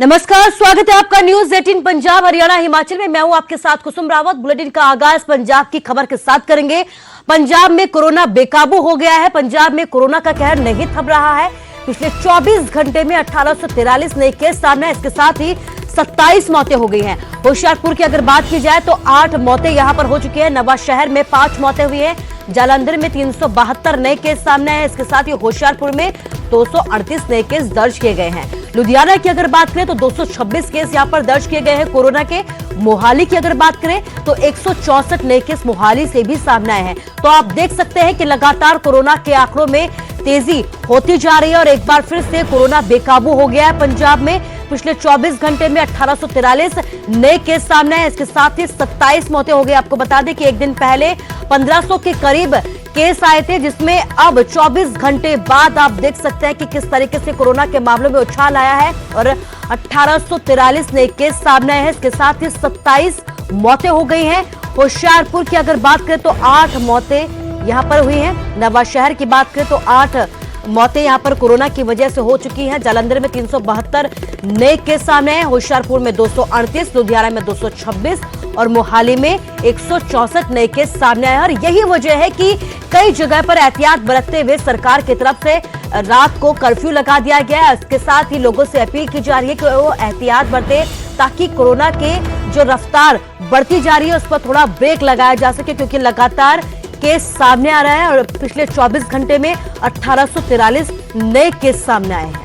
नमस्कार, स्वागत है आपका न्यूज 18 पंजाब हरियाणा हिमाचल में। मैं हूं आपके साथ कुसुम रावत। बुलेटिन का आगाज पंजाब की खबर के साथ करेंगे। पंजाब में कोरोना बेकाबू हो गया है। पंजाब में कोरोना का कहर नहीं थम रहा है। पिछले 24 घंटे में 1843 नए केस सामने, इसके साथ ही 27 मौतें हो गई हैं। होशियारपुर की अगर बात की जाए तो 8 मौतें यहां पर हो चुकी है। नवा शहर में 5 मौतें हुई हैं। जालंधर में 372 नए केस सामने आए। इसके साथ ही होशियारपुर में 238 नए केस दर्ज किए गए हैं। लुधियाना की अगर बात करें तो 226 केस यहां पर दर्ज किए गए हैं कोरोना के। मोहाली की अगर बात करें तो 164 नए केस मोहाली से भी सामने आए हैं। तो आप देख सकते हैं कि लगातार कोरोना के आंकड़ों में तेजी होती जा रही है और एक बार फिर से कोरोना बेकाबू हो गया है। पंजाब में पिछले 24 घंटे में 1843 नए केस सामने आए। इसके साथ ही 27 मौतें हो गई। आपको बता दें कि एक दिन पहले 1500 के करीब केस आए थे, जिसमें अब 24 घंटे बाद आप देख सकते हैं कि किस तरीके से कोरोना के मामलों में उछाल आया है और 1843 नए केस सामने आए हैं। इसके साथ ही 27 मौतें हो गई हैं। होशियारपुर की अगर बात करें तो 8 मौतें यहां पर हुई हैं। नवा शहर की बात करें तो 8 मौतें यहां पर कोरोना की वजह से हो चुकी हैं। जालंधर में 372 नए केस सामने हैं। होशियारपुर में 238, लुधियाना में 226 और मोहाली में 164 नए केस सामने आए। और यही वजह है कि कई जगह पर एहतियात बरतते हुए सरकार की तरफ से रात को कर्फ्यू लगा दिया गया है। इसके साथ ही लोगों से अपील की जा रही है कि वो एहतियात बरते ताकि कोरोना के जो रफ्तार बढ़ती जा रही है उस पर थोड़ा ब्रेक लगाया जा सके, क्योंकि लगातार केस सामने आ रहा है और पिछले 24 घंटे में 1843 नए केस सामने आए हैं।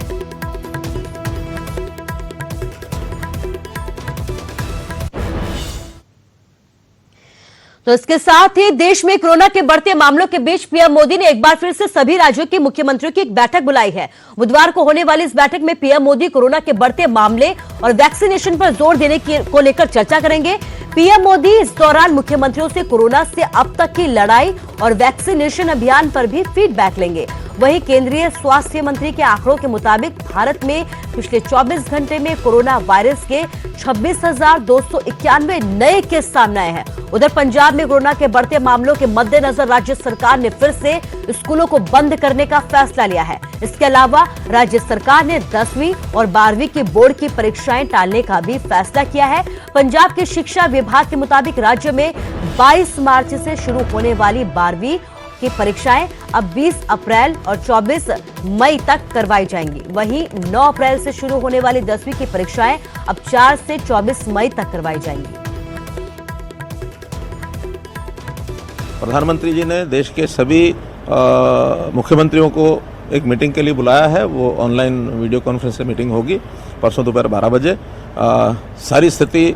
तो इसके साथ ही देश में कोरोना के बढ़ते मामलों के बीच पीएम मोदी ने एक बार फिर से सभी राज्यों के मुख्यमंत्रियों की एक बैठक बुलाई है। बुधवार को होने वाली इस बैठक में पीएम मोदी कोरोना के बढ़ते मामले और वैक्सीनेशन पर जोर देने को लेकर चर्चा करेंगे। पीएम मोदी इस दौरान मुख्यमंत्रियों से कोरोना से अब तक की लड़ाई और वैक्सीनेशन अभियान पर भी फीडबैक लेंगे। वहीं केंद्रीय स्वास्थ्य मंत्री के आंकड़ों के मुताबिक भारत में पिछले 24 घंटे में कोरोना वायरस के 26,291 नए केस सामने आए हैं। उधर पंजाब में कोरोना के बढ़ते मामलों के मद्देनजर राज्य सरकार ने फिर से स्कूलों को बंद करने का फैसला लिया है। इसके अलावा राज्य सरकार ने 10वीं और 12वीं की बोर्ड की परीक्षाएं टालने का भी फैसला किया है। पंजाब के शिक्षा विभाग के मुताबिक राज्य में 22 मार्च से शुरू होने वाली 12वीं की परीक्षाएं अब 20 अप्रैल और 24 मई तक करवाई जाएंगी। वहीं 9 अप्रैल से शुरू होने वाली 10वीं की परीक्षाएं अब 4 से 24 मई तक करवाई जाएंगी। प्रधानमंत्री जी ने देश के सभी मुख्यमंत्रियों को एक मीटिंग के लिए बुलाया है। वो ऑनलाइन वीडियो कॉन्फ्रेंस से मीटिंग होगी परसों दोपहर 12 बजे। सारी स्थिति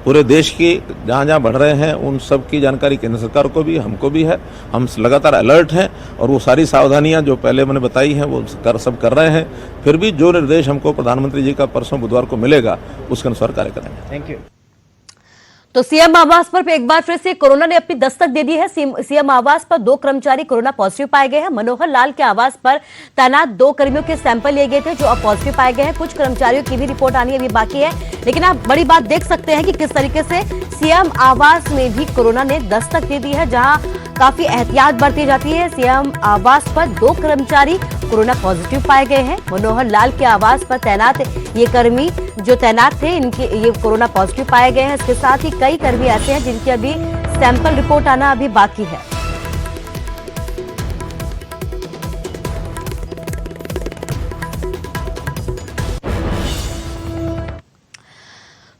पूरे देश की जहाँ जहाँ बढ़ रहे हैं उन सब की जानकारी केंद्र सरकार को भी, हमको भी है। हम लगातार अलर्ट हैं और वो सारी सावधानियाँ जो पहले मैंने बताई हैं वो सब कर रहे हैं। फिर भी जो निर्देश हमको प्रधानमंत्री जी का परसों बुधवार को मिलेगा उसके अनुसार कार्य करेंगे। Thank you. तो सीएम आवास पर एक बार फिर से कोरोना ने अपनी दस्तक दे दी है। सीएम आवास पर 2 कर्मचारी कोरोना पॉजिटिव पाए गए हैं। मनोहर लाल के आवास पर तैनात 2 कर्मियों के सैंपल लिए गए थे जो अब पॉजिटिव पाए गए हैं। कुछ कर्मचारियों की भी रिपोर्ट आनी अभी बाकी है। लेकिन आप बड़ी बात देख सकते हैं कि किस तरीके से सीएम आवास में भी कोरोना ने दस्तक दे दी है, जहां काफी एहतियात बरती जाती है। सीएम आवास पर 2 कर्मचारी कोरोना पॉजिटिव पाए गए हैं। मनोहर लाल के आवास पर तैनात ये कर्मी जो तैनात थे, इनके ये कोरोना पॉजिटिव पाए गए हैं। इसके साथ ही कई कर्मी ऐसे हैं जिनकी अभी सैंपल रिपोर्ट आना अभी बाकी है।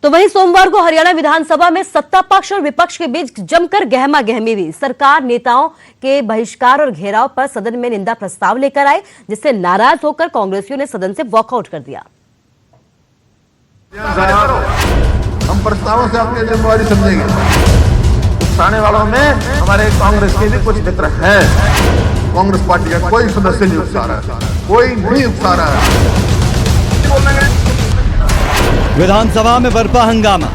तो वहीं सोमवार को हरियाणा विधानसभा में सत्ता पक्ष और विपक्ष के बीच जमकर गहमा गहमी हुई। सरकार नेताओं के बहिष्कार और घेराव पर सदन में निंदा प्रस्ताव लेकर आए, जिससे नाराज होकर कांग्रेसियों ने सदन से वॉकआउट कर दिया। हम प्रस्तावों से अपनी जिम्मेवारी समझेंगे। उकसाने वालों में हमारे कांग्रेस के भी कुछ मित्र हैं। कांग्रेस पार्टी का कोई सदस्य नहीं उकसा रहा है, कोई नहीं उकसा रहा है। विधानसभा में बरपा हंगामा,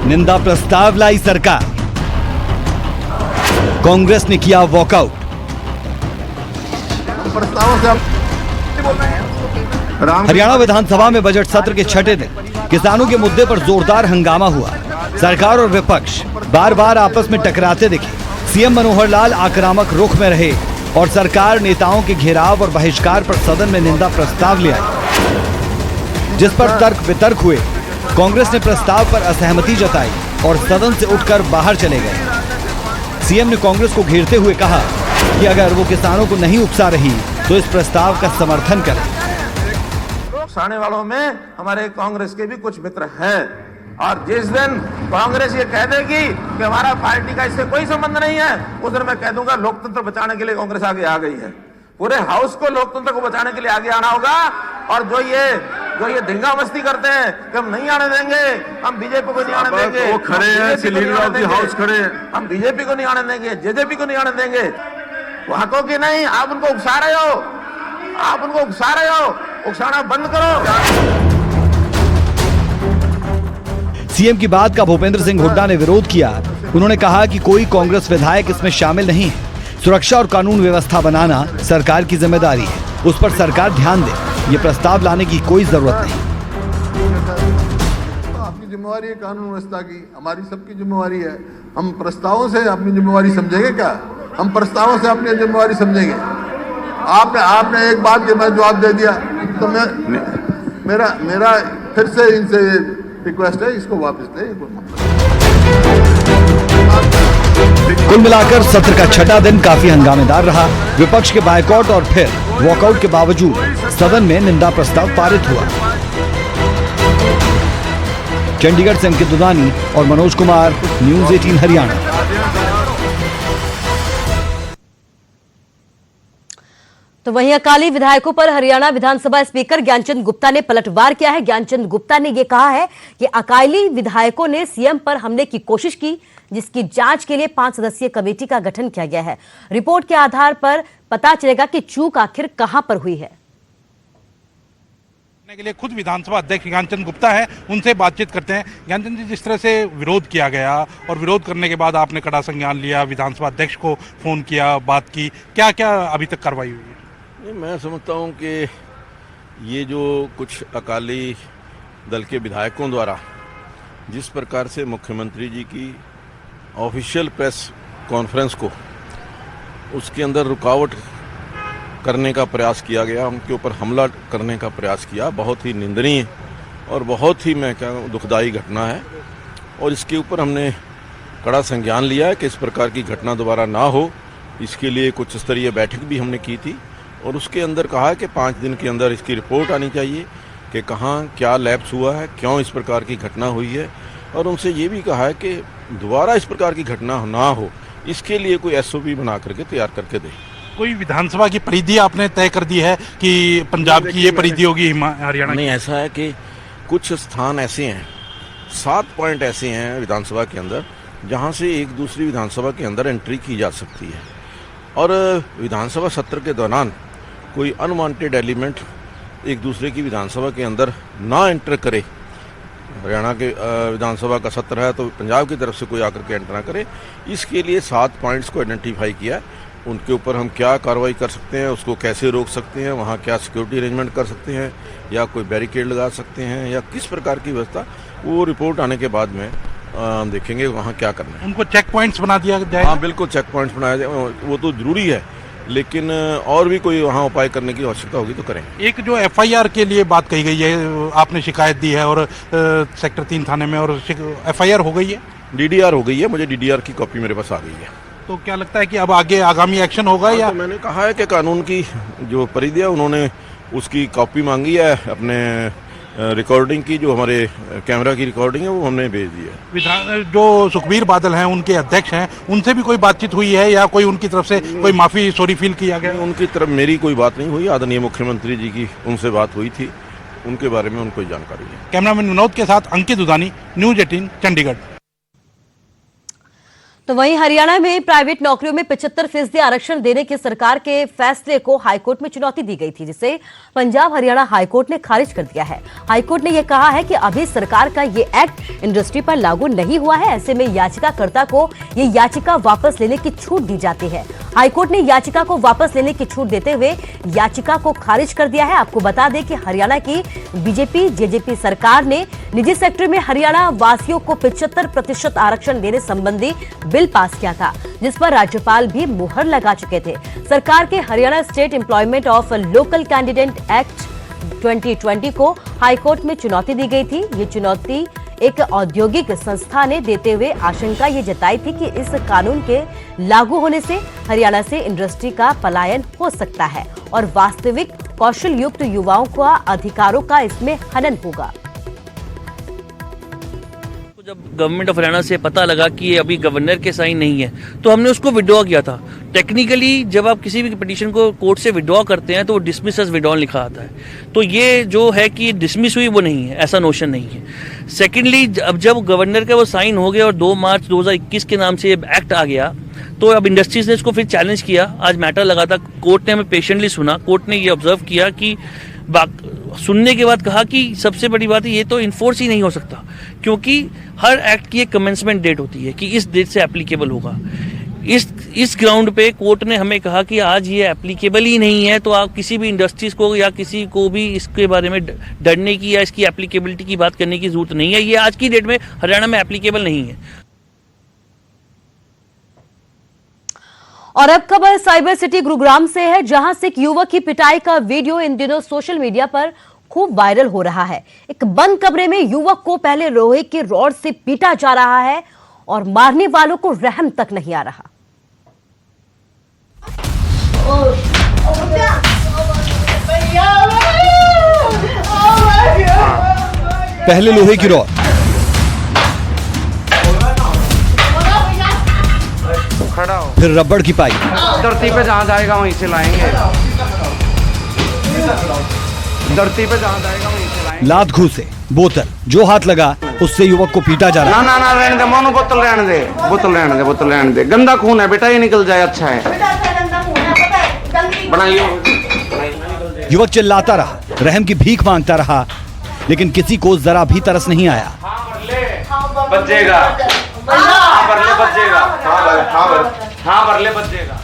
निंदा प्रस्ताव लाई सरकार, कांग्रेस ने किया वॉकआउट। प्रस्तावों से हरियाणा विधानसभा में बजट सत्र के 6ठे दिन किसानों के मुद्दे पर जोरदार हंगामा हुआ। सरकार और विपक्ष बार बार आपस में टकराते दिखे। सीएम मनोहर लाल आक्रामक रुख में रहे और सरकार नेताओं के घेराव और बहिष्कार पर सदन में निंदा प्रस्ताव ले आई। जिस पर तर्क वितर्क हुए। कांग्रेस ने प्रस्ताव पर असहमति जताई और सदन से उठकर बाहर चले गए। सीएम ने कांग्रेस को घेरते हुए कहा कि अगर वो किसानों को नहीं उकसा रही तो इस प्रस्ताव का समर्थन करें। उकसाने वालों में हमारे कांग्रेस के भी कुछ मित्र हैं, और जिस दिन कांग्रेस ये कह देगी कि हमारा पार्टी का इससे कोई संबंध नहीं है, उस दिन मैं कह दूंगा लोकतंत्र बचाने के लिए कांग्रेस आगे आ गई है। पूरे हाउस को लोकतंत्र को बचाने के लिए आगे आना होगा। और जो ये धिंगा मस्ती करते हैं कि हम नहीं आने देंगे, हम बीजेपी को नहीं आने देंगे, वो खड़े हैं, लीडर ऑफ द हाउस खड़े हैं, हम बीजेपी को नहीं आने देंगे, जेजेपी को नहीं आने देंगे, वहां को कि नहीं, आप उनको उकसा रहे हो, आप उनको उकसा रहे हो, उकसाना बंद करो। सीएम की बात का भूपेंद्र सिंह हुड्डा ने विरोध किया। उन्होंने कहा कि कोई कांग्रेस विधायक इसमें शामिल नहीं है। सुरक्षा और कानून व्यवस्था बनाना सरकार की जिम्मेदारी है, उस पर सरकार ध्यान दे। ये प्रस्ताव लाने की कोई जरूरत नहीं। आपकी जिम्मेवारी है कानून व्यवस्था की, हमारी सबकी जिम्मेवारी है। हम प्रस्तावों से अपनी जिम्मेवारी समझेंगे क्या? हम प्रस्तावों से अपनी जिम्मेवारी समझेंगे? आपने एक बात के मैं जवाब दे दिया, तो मेरा फिर से इनसे रिक्वेस्ट है, इसको वापस दें। कुल मिलाकर सत्र का छठा दिन काफी हंगामेदार रहा। विपक्ष के बायकॉट और फिर वॉकआउट के बावजूद सदन में निंदा प्रस्ताव पारित हुआ। चंडीगढ़ से अंकित दुदानी और मनोज कुमार, न्यूज़ 18 हरियाणा। तो वहीं अकाली विधायकों पर हरियाणा विधानसभा स्पीकर ज्ञानचंद गुप्ता ने पलटवार किया है। ज्ञानचंद गुप्ता ने यह कहा है कि अकाली विधायकों ने सीएम पर हमले की कोशिश की, जिसकी जांच के लिए 5 सदस्यीय कमेटी का गठन किया गया है। रिपोर्ट के आधार पर पता चलेगा कि चूक आखिर कहां पर हुई है। के लिए खुद विधानसभा अध्यक्ष ज्ञानचंद गुप्ता है, उनसे बातचीत करते हैं। ज्ञानचंद जी, जिस तरह से विरोध किया गया और विरोध करने के बाद आपने कड़ा संज्ञान लिया, विधानसभा अध्यक्ष को फोन किया, बात की, क्या क्या अभी तक कार्रवाई हुई है? मैं समझता हूं कि ये जो कुछ अकाली दल के विधायकों द्वारा जिस प्रकार से मुख्यमंत्री जी की ऑफिशियल प्रेस कॉन्फ्रेंस को उसके अंदर रुकावट करने का प्रयास किया गया, उनके ऊपर हमला करने का प्रयास किया, बहुत ही निंदनीय और बहुत ही मैं कहूँ दुखदाई घटना है। और इसके ऊपर हमने कड़ा संज्ञान लिया है कि इस प्रकार की घटना दोबारा ना हो। इसके लिए कुछ स्तरीय बैठक भी हमने की थी और उसके अंदर कहा है कि 5 दिन के अंदर इसकी रिपोर्ट आनी चाहिए कि कहाँ क्या लैप्स हुआ है, क्यों इस प्रकार की घटना हुई है। और उनसे ये भी कहा है कि दोबारा इस प्रकार की घटना ना हो, इसके लिए कोई एसओपी बना करके तैयार करके दे। कोई विधानसभा की परिधि आपने तय कर दी है कि पंजाब की ये परिधि होगी, हरियाणा नहीं, ऐसा है कि कुछ स्थान ऐसे हैं, 7 पॉइंट ऐसे हैं विधानसभा के अंदर जहाँ से एक दूसरी विधानसभा के अंदर एंट्री की जा सकती है। और विधानसभा सत्र के दौरान कोई अनवांटेड एलिमेंट एक दूसरे की विधानसभा के अंदर ना एंटर करे। हरियाणा के विधानसभा का सत्र है तो पंजाब की तरफ से कोई आकर के एंटर ना करे, इसके लिए 7 पॉइंट्स को आइडेंटिफाई किया। उनके ऊपर हम क्या कार्रवाई कर सकते हैं, उसको कैसे रोक सकते हैं, वहाँ क्या सिक्योरिटी अरेंजमेंट कर सकते हैं या कोई बैरिकेड लगा सकते हैं या किस प्रकार की व्यवस्था, वो रिपोर्ट आने के बाद में देखेंगे वहाँ क्या करना है। उनको चेक पॉइंट्स बना दिया जाए? हाँ बिल्कुल, चेक पॉइंट्स बनाया जाए, वो तो जरूरी है, लेकिन और भी कोई वहाँ उपाय करने की आवश्यकता होगी तो करेंगे। एक जो एफआईआर के लिए बात कही गई है, आपने शिकायत दी है और सेक्टर 3 थाने में, और एफआईआर हो गई है, डीडीआर हो गई है, मुझे डीडीआर की कॉपी मेरे पास आ गई है। तो क्या लगता है कि अब आगे आगामी एक्शन होगा? या तो मैंने कहा है कि कानून की जो परिधि है उन्होंने उसकी कॉपी मांगी है, अपने रिकॉर्डिंग की, जो हमारे कैमरा की रिकॉर्डिंग है वो हमने भेज दी है। जो सुखबीर बादल हैं, उनके अध्यक्ष हैं, उनसे भी कोई बातचीत हुई है या कोई उनकी तरफ से कोई माफी सॉरी फील किया गया? उनकी तरफ मेरी कोई बात नहीं हुई, आदरणीय मुख्यमंत्री जी की उनसे बात हुई थी, उनके बारे में उनको जानकारी है। कैमरामैन विनोद के साथ अंकित दुदानी, न्यूज़ 18 चंडीगढ़। तो वहीं हरियाणा में प्राइवेट नौकरियों में 75% आरक्षण देने के सरकार के फैसले को हाईकोर्ट में चुनौती दी गई थी, जिसे पंजाब हरियाणा हाईकोर्ट ने खारिज कर दिया है। हाईकोर्ट ने यह कहा है कि अभी सरकार का ये एक्ट इंडस्ट्री पर लागू नहीं हुआ है, ऐसे में याचिकाकर्ता को ये याचिका वापस लेने की छूट दी जाती है। हाईकोर्ट ने याचिका को वापस लेने की छूट देते हुए याचिका को खारिज कर दिया है। आपको बता दें कि हरियाणा की बीजेपी जेजेपी सरकार ने निजी सेक्टर में हरियाणा वासियों को 75% आरक्षण देने संबंधी बिल पास किया था, जिस पर राज्यपाल भी मुहर लगा चुके थे। सरकार के Haryana state employment of local candidate act 2020 को हाईकोर्ट में चुनौती दी गई थी। ये चुनौती एक औद्योगिक संस्था ने देते हुए आशंका ये जताई थी कि इस कानून के लागू होने से हरियाणा से इंडस्ट्री का पलायन हो सकता है और वास्तविक कौशल युक्त युवाओं का अधिकारों का इसमें हनन होगा। जब गवर्नमेंट ऑफ हरियाणा से पता लगा कि ये अभी गवर्नर के साइन नहीं है तो हमने उसको विड्रॉ किया था। टेक्निकली जब आप किसी भी पिटीशन को कोर्ट से विड्रॉ करते हैं तो वो डिसमिस एज विड्रॉल लिखा आता है। तो ये जो है कि डिसमिस हुई वो नहीं है, ऐसा नोशन नहीं है। सेकेंडली अब जब गवर्नर का वो साइन हो गया और 2 मार्च 2021 के नाम से एक्ट आ गया तो अब इंडस्ट्रीज ने इसको फिर चैलेंज किया। आज मैटर लगा था, कोर्ट ने हमें पेशेंटली सुना। कोर्ट ने ये ऑब्जर्व किया कि सुनने के बाद कहा कि सबसे बड़ी बात है ये तो इन्फोर्स ही नहीं हो सकता, क्योंकि हर एक्ट की एक कमेंसमेंट डेट होती है कि इस डेट से एप्लीकेबल होगा। इस ग्राउंड पे कोर्ट ने हमें कहा कि आज ये एप्लीकेबल ही नहीं है, तो आप किसी भी इंडस्ट्रीज को या किसी को भी इसके बारे में डरने की या इसकी एप्लीकेबिलिटी की बात करने की जरूरत नहीं है। ये आज की डेट में हरियाणा में एप्लीकेबल नहीं है। और अब खबर साइबर सिटी गुरुग्राम से है, जहां से एक युवक की पिटाई का वीडियो इन दिनों सोशल मीडिया पर खूब वायरल हो रहा है। एक बंद कमरे में युवक को पहले लोहे के रॉड से पीटा जा रहा है और मारने वालों को रहम तक नहीं आ रहा। पहले लोहे की रॉड, फिर रबड़ की पाइप, धरती पे जहाँ जाएगा वहीं से लाएंगे। धरती पे जहाँ जाएगा वहीं से लाएंगे। लात घूसे, बोतल जो हाथ लगा उससे युवक को पीटा जा रहा है। ना रहने दे मोनू, बोतल रहने दे, बोतल रहने दे, बोतल रहने दे। गंदा खून है बेटा, ये निकल जाए अच्छा है। बनाइए। युवक चिल्लाता रहा, रहम की भीख मांगता रहा, लेकिन किसी को जरा भी तरस नहीं आया। बचेगा, हाँ भरले बचेगा, हाँ भरले बचेगा।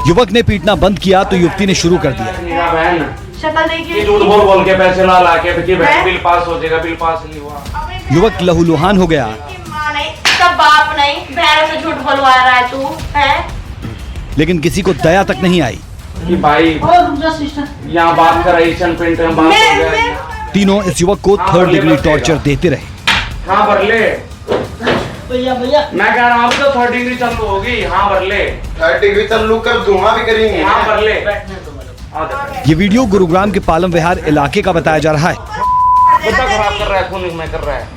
युवक ने पीटना बंद किया तो युवती ने शुरू कर दिया। बहन झूठ बोल के पैसे ला के बिल पास हो जाएगा, बिल पास नहीं हुआ। युवक लहूलुहान हो गया। सब बाप नहीं, बहनों से झूठ बोलवा रहा है तू है? लेकिन किसी को दया तक नहीं आई कि भाई यहाँ बात कराई, पेंट में बात हो गया। तीनों इस युवक को 3rd डिग्री टॉर्चर देते रहे। हाँ भरले भैया, मैं कह रहा हूँ तो 3rd डिग्री चालू होगी। हाँ भरले 3rd डिग्री चालू कर दूंगा भी करेंगे। हाँ भरले। ये वीडियो गुरुग्राम के पालम विहार इलाके का बताया जा रहा है। खराब कर रहा है, खून में कर रहा है।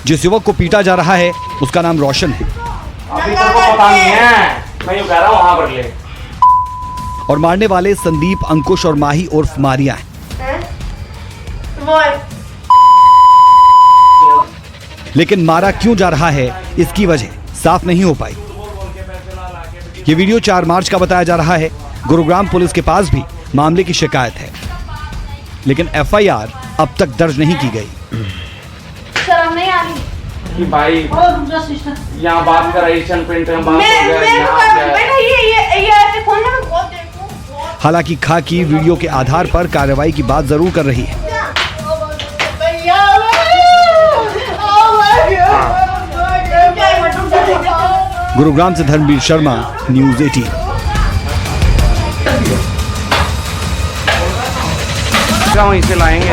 जिस युवक को पीटा जा रहा है उसका नाम रोशन है। अभी तक पता नहीं है, मैं यूँ कह रहा हूँ। हाँ भरले। और मारने वाले संदीप, अंकुश और माही उर्फ मारिया हैं। लेकिन मारा क्यों जा रहा है इसकी वजह साफ नहीं हो पाई। ये वीडियो 4 मार्च का बताया जा रहा है। गुरुग्राम पुलिस के पास भी मामले की शिकायत है, लेकिन FIR अब तक दर्ज नहीं की गई। शर्म नहीं आ रही कि भाई यहाँ बात कराई, पेंट में बात हो गया। ये ऐसे खोलने में बहुत देखो। हालांकि खाकी वीडियो के आधार पर कार्रवाई की बात जरूर कर रही है। गुरुग्राम से धर्मवीर शर्मा, न्यूज़ 18। वहीं से लाएंगे।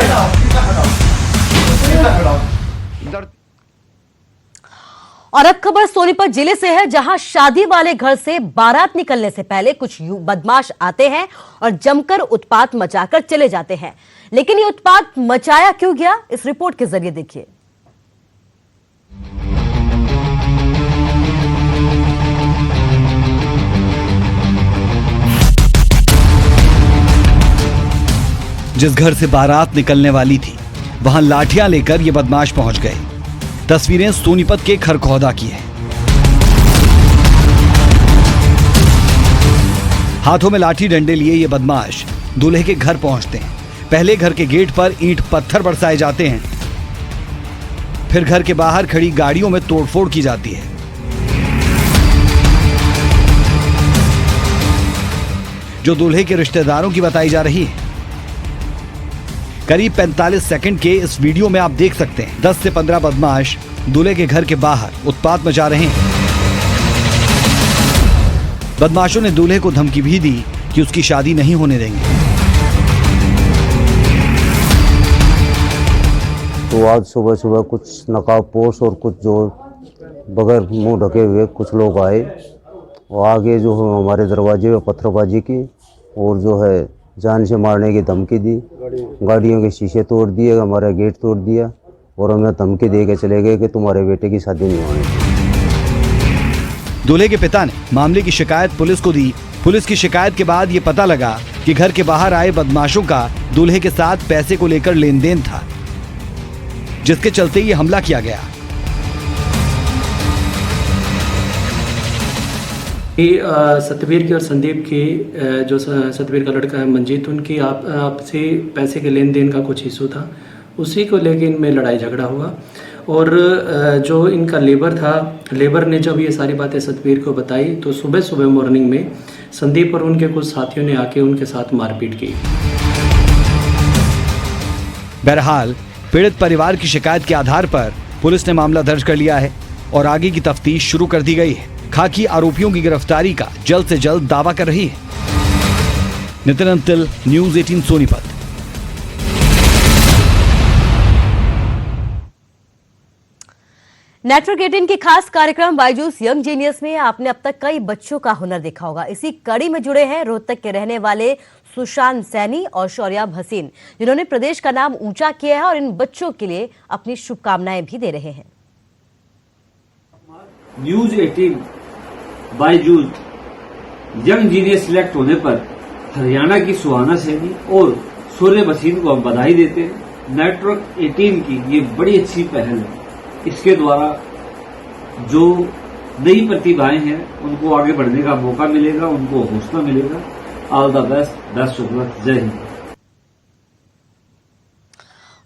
और अब खबर सोनीपत जिले से है, जहां शादी वाले घर से बारात निकलने से पहले कुछ बदमाश आते हैं और जमकर उत्पात मचाकर चले जाते हैं। लेकिन ये उत्पात मचाया क्यों गया, इस रिपोर्ट के जरिए देखिए। जिस घर से बारात निकलने वाली थी वहां लाठियां लेकर ये बदमाश पहुंच गए। तस्वीरें सोनीपत के खरखौदा की है। हाथों में लाठी डंडे लिए ये बदमाश दूल्हे के घर पहुंचते हैं। पहले घर के गेट पर ईंट पत्थर बरसाए जाते हैं, फिर घर के बाहर खड़ी गाड़ियों में तोड़फोड़ की जाती है। जो दूल्हे के रिश्तेदारों की बताई जा रही है। करीब 45 सेकंड के इस वीडियो में आप देख सकते हैं 10 से 15 बदमाश दूल्हे के घर के बाहर उत्पात मचा रहे हैं। बदमाशों ने दूल्हे को धमकी भी दी कि उसकी शादी नहीं होने देंगे। तो आज सुबह सुबह कुछ नकाबपोश और कुछ जो बगैर मुंह ढके हुए कुछ लोग आए और आगे जो है हमारे दरवाजे पे पत्थरबाजी की और जो है जान से मारने की धमकी दी, गाड़ियों के शीशे तोड़ दिए, हमारा गेट तोड़ दिया और हमें धमकी दे के चले गए कि तुम्हारे बेटे की शादी नहीं होनी। दूल्हे के पिता ने मामले की शिकायत पुलिस को दी। पुलिस की शिकायत के बाद ये पता लगा कि घर के बाहर आए बदमाशों का दूल्हे के साथ पैसे को लेकर लेन देन था, जिसके चलते ये हमला किया गया। सतबीर की और संदीप की जो सतबीर का लड़का है मंजीत, उनकी आपसे पैसे के लेन देन का कुछ इशू था, उसी को लेकर इनमें लड़ाई झगड़ा हुआ। और जो इनका लेबर था, लेबर ने जब ये सारी बातें सतबीर को बताई तो सुबह सुबह मॉर्निंग में संदीप और उनके कुछ साथियों ने आके उनके साथ मारपीट की। बहरहाल पीड़ित परिवार की शिकायत के आधार पर पुलिस ने मामला दर्ज कर लिया है और आगे की तफ्तीश शुरू कर दी गई है। खाकी आरोपियों की गिरफ्तारी का जल्द से जल्द दावा कर रही है। नितिन अंतिल, न्यूज़ 18 सोनीपत। नेटवर्क 18 के खास कार्यक्रम बायजूस यंग जीनियस में आपने अब तक कई बच्चों का हुनर देखा होगा। इसी कड़ी में जुड़े हैं रोहतक के रहने वाले सुशांत सैनी और शौर्याभ हसीन, जिन्होंने प्रदेश का नाम ऊंचा किया है और इन बच्चों के लिए अपनी शुभकामनाएं भी दे रहे हैं। News 18 Byju's young genius select होने पर हरियाणा की सुहाना सैनी और शौर्याभ हसीन को हम बधाई देते हैं। नेटवर्क 18 की ये बड़ी अच्छी पहल है। इसके द्वारा जो नई प्रतिभाएं हैं उनको आगे बढ़ने का मौका मिलेगा, उनको हौसला मिलेगा। All the best, best of luck, जय हिंद।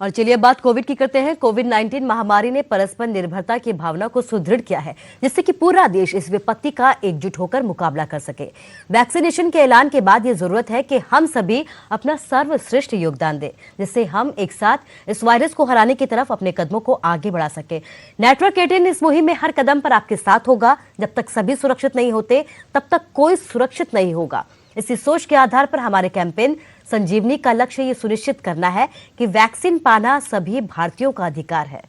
और चलिए बात कोविड की करते हैं। कोविड-19 महामारी ने परस्पर निर्भरता की भावना को सुदृढ़ किया है, जिससे कि पूरा देश इस विपत्ति का एकजुट होकर मुकाबला कर सके। वैक्सीनेशन के ऐलान के बाद ये जरूरत है कि हम सभी अपना सर्वश्रेष्ठ योगदान दें, जिससे हम एक साथ इस वायरस को हराने की तरफ अपने कदमों को आगे बढ़ा सके। नेटवर्क 18 इस मुहिम में हर कदम पर आपके साथ होगा। जब तक सभी सुरक्षित नहीं होते, तब तक कोई सुरक्षित नहीं होगा। इसी सोच के आधार पर हमारे कैंपेन संजीवनी का लक्ष्य ये सुनिश्चित करना है कि वैक्सीन पाना सभी भारतीयों का अधिकार है।